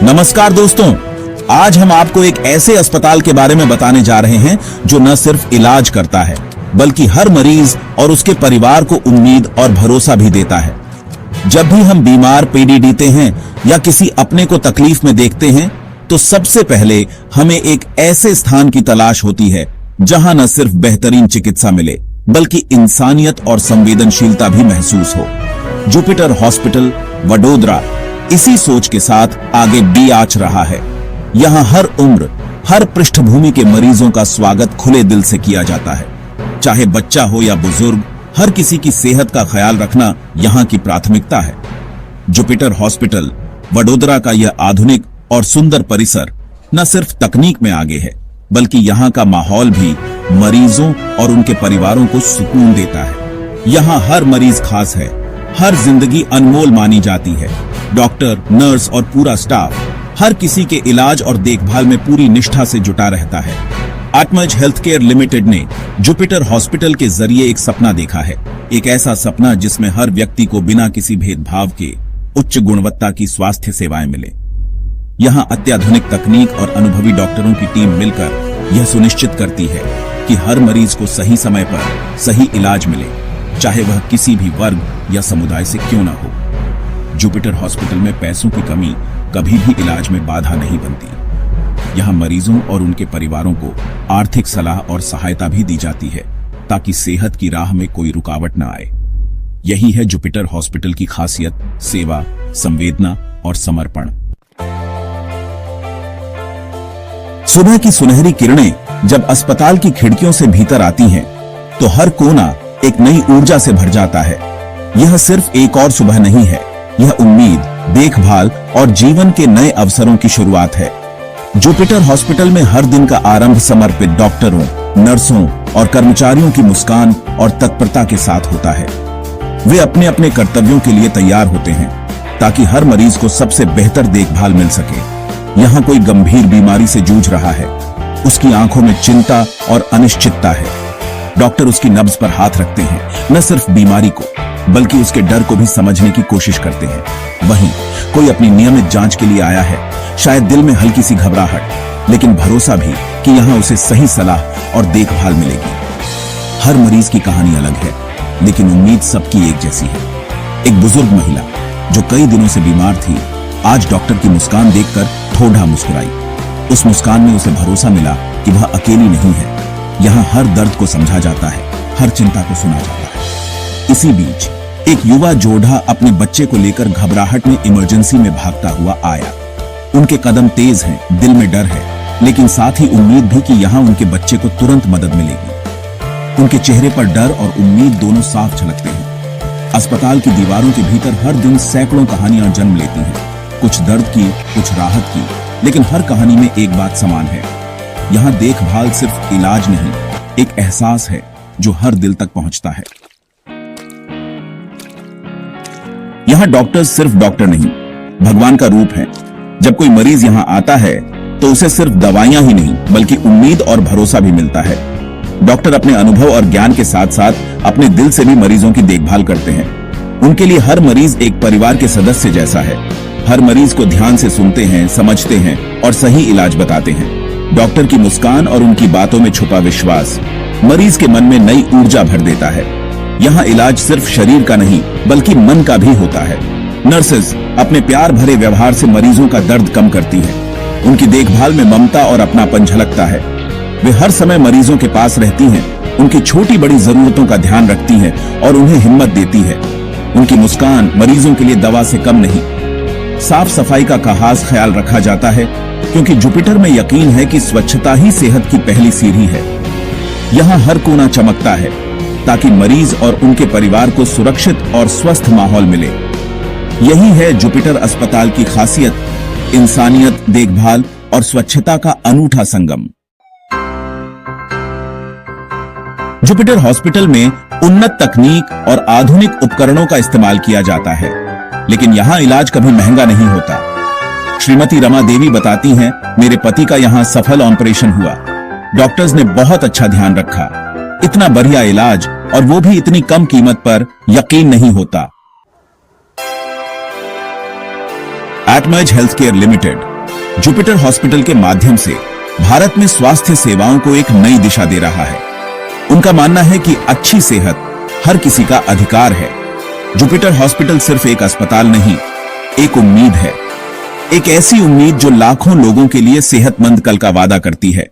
नमस्कार दोस्तों, आज हम आपको एक ऐसे अस्पताल के बारे में बताने जा रहे हैं जो न सिर्फ इलाज करता है बल्कि हर मरीज और उसके परिवार को उम्मीद और भरोसा भी देता है। जब भी हम बीमार पीड़ित हैं या किसी अपने को तकलीफ में देखते हैं तो सबसे पहले हमें एक ऐसे स्थान की तलाश होती है जहां न सिर्फ बेहतरीन चिकित्सा मिले बल्कि इंसानियत और संवेदनशीलता भी महसूस हो। जुपिटर हॉस्पिटल वडोदरा इसी सोच के साथ आगे भी आच रहा है। यहाँ हर उम्र, हर पृष्ठभूमि के मरीजों का स्वागत खुले दिल से किया जाता है। चाहे बच्चा हो या बुजुर्ग, हर किसी की सेहत का ख्याल रखना यहाँ की प्राथमिकता है। जुपिटर हॉस्पिटल वडोदरा का यह आधुनिक और सुंदर परिसर न सिर्फ तकनीक में आगे है बल्कि यहाँ का माहौल भी मरीजों और उनके परिवारों को सुकून देता है। यहाँ हर मरीज खास है, हर जिंदगी अनमोल मानी जाती है। डॉक्टर, नर्स और पूरा स्टाफ हर किसी के इलाज और देखभाल में पूरी निष्ठा से जुटा रहता है। आत्मज हेल्थ केयर लिमिटेड ने जुपिटर हॉस्पिटल के जरिए एक सपना देखा है, एक ऐसा सपना जिसमें हर व्यक्ति को बिना किसी भेदभाव के उच्च गुणवत्ता की स्वास्थ्य सेवाएं मिले। यहाँ अत्याधुनिक तकनीक और अनुभवी डॉक्टरों की टीम मिलकर यह सुनिश्चित करती है कि हर मरीज को सही समय पर सही इलाज मिले, चाहे वह किसी भी वर्ग या समुदाय से क्यों न हो। जुपिटर हॉस्पिटल में पैसों की कमी कभी भी इलाज में बाधा नहीं बनती। यहाँ मरीजों और उनके परिवारों को आर्थिक सलाह और सहायता भी दी जाती है ताकि सेहत की राह में कोई रुकावट न आए। यही है जुपिटर हॉस्पिटल की खासियत, सेवा, संवेदना और समर्पण। सुबह की सुनहरी किरणें जब अस्पताल की खिड़कियों से भीतर आती हैं, तो हर कोना एक नई ऊर्जा से भर जाता है। यह सिर्फ एक और सुबह नहीं है, यह उम्मीद, देखभाल और जीवन के नए अवसरों की शुरुआत है। जुपिटर हॉस्पिटल में हर दिन का आरंभ समर्पित डॉक्टरों, नर्सों और कर्मचारियों की मुस्कान और तत्परता के साथ होता है। वे अपने अपने कर्तव्यों के लिए तैयार होते हैं ताकि हर मरीज को सबसे बेहतर देखभाल मिल सके। यहाँ कोई गंभीर बीमारी से जूझ रहा है, उसकी आंखों में चिंता और अनिश्चितता है। डॉक्टर उसकी नब्ज पर हाथ रखते हैं, न सिर्फ बीमारी को बल्कि उसके डर को भी समझने की कोशिश करते हैं। वहीं कोई अपनी नियमित जांच के लिए आया है, शायद दिल में हल्की सी घबराहट, लेकिन भरोसा भी कि यहाँ उसे सही सलाह और देखभाल मिलेगी। हर मरीज की कहानी अलग है, लेकिन उम्मीद सबकी एक जैसी है। एक बुजुर्ग महिला जो कई दिनों से बीमार थी, आज डॉक्टर की मुस्कान देखकर ठोडा मुस्कुराई। उस मुस्कान में उसे भरोसा मिला कि वह अकेली नहीं है। यहाँ हर दर्द को समझा जाता है, हर चिंता को सुना जाता है। इसी बीच एक युवा जोधा अपने बच्चे को लेकर घबराहट में इमरजेंसी में भागता हुआ आया। उनके कदम तेज हैं, दिल में डर है, लेकिन साथ ही उम्मीद भी कि यहाँ उनके बच्चे को तुरंत मदद मिलेगी। उनके चेहरे पर डर और उम्मीद दोनों साफ झलकते हैं। अस्पताल की दीवारों के भीतर हर दिन सैकड़ों कहानियां जन्म लेती हैं, कुछ दर्द की, कुछ राहत की, लेकिन हर कहानी में एक बात समान है। यहाँ देखभाल सिर्फ इलाज नहीं, एक एहसास है जो हर दिल तक पहुंचता है। यहाँ डॉक्टर सिर्फ डॉक्टर नहीं, भगवान का रूप है। जब कोई मरीज यहाँ आता है तो उसे सिर्फ दवाइयां ही नहीं बल्कि उम्मीद और भरोसा भी मिलता है। डॉक्टर अपने अनुभव और ज्ञान के साथ साथ अपने दिल से भी मरीजों की देखभाल करते हैं। उनके लिए हर मरीज एक परिवार के सदस्य जैसा है। हर मरीज को ध्यान से सुनते हैं, समझते हैं और सही इलाज बताते हैं। डॉक्टर की मुस्कान और उनकी बातों में छुपा विश्वास मरीज के मन में नई ऊर्जा भर देता है। यहाँ इलाज सिर्फ शरीर का नहीं बल्कि मन का भी होता है। नर्सेस अपने प्यार भरे व्यवहार से मरीजों का दर्द कम करती हैं। उनकी देखभाल में ममता और अपनापन झलकता है। वे हर समय मरीजों के पास रहती हैं, उनकी छोटी बड़ी जरूरतों का ध्यान रखती हैं और उन्हें हिम्मत देती है। उनकी मुस्कान मरीजों के लिए दवा से कम नहीं। साफ सफाई का खास ख्याल रखा जाता है क्योंकि जुपिटर में यकीन है कि स्वच्छता ही सेहत की पहली सीढ़ी है। यहाँ हर कोना चमकता है ताकि मरीज और उनके परिवार को सुरक्षित और स्वस्थ माहौल मिले। यही है जुपिटर अस्पताल की खासियत, इंसानियत, देखभाल और स्वच्छता का अनूठा संगम। जुपिटर हॉस्पिटल में उन्नत तकनीक और आधुनिक उपकरणों का इस्तेमाल किया जाता है, लेकिन यहाँ इलाज कभी महंगा नहीं होता। श्रीमती रमा देवी बताती हैं, मेरे पति का यहाँ सफल ऑपरेशन हुआ। डॉक्टर्स ने बहुत अच्छा ध्यान रखा। इतना बढ़िया इलाज और वो भी इतनी कम कीमत पर यकीन नहीं होता। Aatmaj healthcare limited Jupiter hospital के माध्यम से भारत में स्वास्थ्य सेवाओं को एक नई दिशा दे रहा है। उनका मानना है कि अच्छी सेहत हर किसी का अधिकार है। जुपिटर हॉस्पिटल सिर्फ एक अस्पताल नहीं, एक उम्मीद है। एक ऐसी उम्मीद जो लाखों लोगों के लिए सेहतमंद कल का वादा करती है।